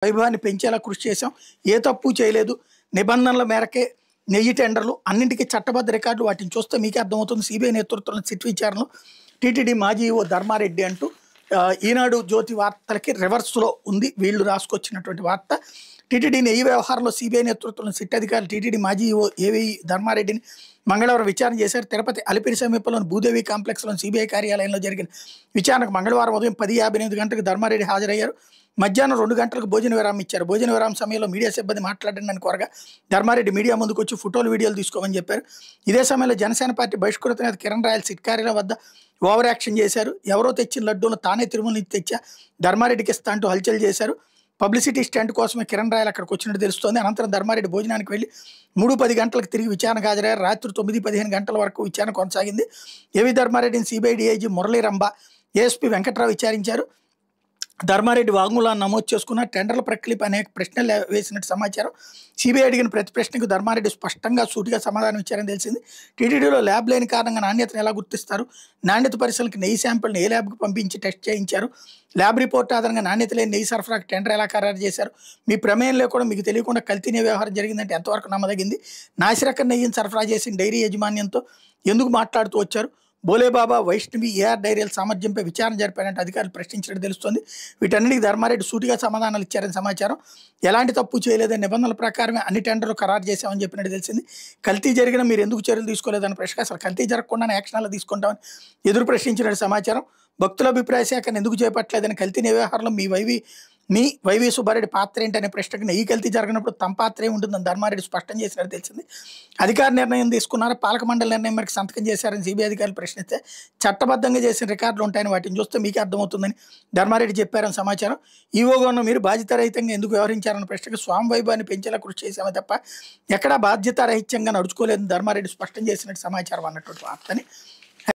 వైభవాన్ని పెంచేలా కృషి చేశాం. ఏ తప్పు చేయలేదు. నిబంధనల మేరకే నెయ్యి టెండర్లు అన్నింటికీ చట్టబద్ధ రికార్డులు వాటిని చూస్తే మీకే అర్థమవుతుంది. సిబిఐ నేతృత్వంలో సిట్ విచారణలో టీటీడీ మాజీ ఈవో ధర్మారెడ్డి అంటూ ఈనాడు జ్యోతి వార్తలకి రివర్స్లో ఉంది వీళ్ళు రాసుకొచ్చినటువంటి వార్త. టీటీడీ నెయ్యి వ్యవహారంలో సిబిఐ నేతృత్వంలో సిట్ అధికారులు టీటీడీ మాజీ ఈవో ఏవీ ధర్మారెడ్డిని మంగళవారం విచారణ చేశారు. తిరుపతి అలిపిరి సమీపంలోని భూదేవి కాంప్లెక్స్లోని సిబిఐ కార్యాలయంలో జరిగిన విచారణకు మంగళవారం ఉదయం 10:58 గంటలకు ధర్మారెడ్డి హాజరయ్యారు. మధ్యాహ్నం 2 గంటలకు భోజన విరామం ఇచ్చారు. భోజన విరామం సమయంలో మీడియా సిబ్బంది మాట్లాడండి అని కోరగా ధర్మారెడ్డి మీడియా ముందుకు వచ్చి ఫోటోలు వీడియోలు తీసుకోమని చెప్పారు. ఇదే సమయంలో జనసేన పార్టీ బహిష్కృత నేత కిరణ్ రాయల్ సిట్ కార్యాలయం వద్ద ఓవర్ యాక్షన్ చేశారు. ఎవరో తెచ్చిన లడ్డూలు తానే తిరుమల నుంచి తెచ్చా ధర్మారెడ్డికి ఇస్తా అంటూ హల్చల్ చేశారు. పబ్లిసిటీ స్టంట్ కోసమే కిరణ్ రాయల్ అక్కడికి వచ్చినట్టు తెలుస్తోంది. అనంతరం ధర్మారెడ్డి భోజనానికి వెళ్ళి 3:10 గంటలకు తిరిగి విచారణకు హాజరయ్యారు. రాత్రి 9:15 గంటల వరకు విచారణ కొనసాగింది. ఏవీ ధర్మారెడ్డిని CBI DIG Murali Rambha, ASP Venkatrao విచారించారు. ధర్మారెడ్డి వాగ్మూలాన్ని నమోదు చేసుకున్న టెండర్ల ప్రక్రియపై అనేక ప్రశ్నలు వేసినట్టు సమాచారం. సిబిఐ అడిగిన ప్రతి ప్రశ్నకు ధర్మారెడ్డి స్పష్టంగా సూటిగా సమాధానం ఇచ్చారని తెలిసింది. టీటీడీలో ల్యాబ్ లేని కారణంగా నాణ్యతను ఎలా గుర్తిస్తారు? నాణ్యత పరిశీలనకు నెయ్యి శాంపిల్ని ఏ ల్యాబ్కి పంపించి టెస్ట్ చేయించారు? ల్యాబ్ రిపోర్ట్ ఆధారంగా నాణ్యత లేని నెయ్యి సరఫరాకు టెండర్ ఎలా ఖరారు చేశారు? మీ ప్రమేయం లేకుండా మీకు తెలియకుండా కల్తీ నెయ్యి వ్యవహారం జరిగిందంటే ఎంతవరకు నమ్మదగింది? నాసిరకం నెయ్యిని సరఫరా చేసిన డైరీ యాజమాన్యంతో ఎందుకు మాట్లాడుతూ వచ్చారు? బోలేబాబా, వైష్ణవి, ఏఆర్ డైరీల సామర్థ్యంపై విచారణ జరిపారంటే అధికారులు ప్రశ్నించినట్టు తెలుస్తోంది. వీటన్నిటికీ ధర్మారెడ్డి సూటిగా సమాధానాలు ఇచ్చారని సమాచారం. ఎలాంటి తప్పు చేయలేదని నిబంధనల ప్రకారమే అన్ని టెండర్లు ఖరారు చేశామని చెప్పినట్టు తెలిసింది. కల్తీ జరిగిన మీరు ఎందుకు చర్యలు తీసుకోలేదని ప్రశ్న అసలు కల్తీ జరగకుండానే యాక్షన్లు తీసుకుంటామని ఎదురు ప్రశ్నించినట్టు సమాచారం. భక్తుల అభిప్రాయ సేకరణ ఎందుకు చేపట్టలేదని కల్తీ వ్యవహారంలో మీ వైవి సుబ్బారెడ్డి పాత్ర ఏంటనే ప్రశ్నకు నెయ్యి కల్తీ జరగనప్పుడు తమ పాత్ర ఏముంటుందని ధర్మారెడ్డి స్పష్టం చేసినట్టు తెలిసింది. అధికార నిర్ణయం తీసుకున్నారు, పాలక మండలి నిర్ణయం మేరకు సంతకం చేశారని సిబిఐ అధికారులు ప్రశ్నిస్తే చట్టబద్ధంగా చేసిన రికార్డులు ఉంటాయని వాటిని చూస్తే మీకే అర్థమవుతుందని ధర్మారెడ్డి చెప్పారని సమాచారం. ఈవోగా ఉన్న మీరు బాధ్యతారహితంగా ఎందుకు వ్యవహరించారన్న ప్రశ్నకు స్వామి వైభవాన్ని పెంచేలా కృషి చేశామే తప్ప ఎక్కడా బాధ్యతారహిత్యంగా నడుచుకోలేదని ధర్మారెడ్డి స్పష్టం చేసినట్టు సమాచారం అన్నటువంటి వార్తని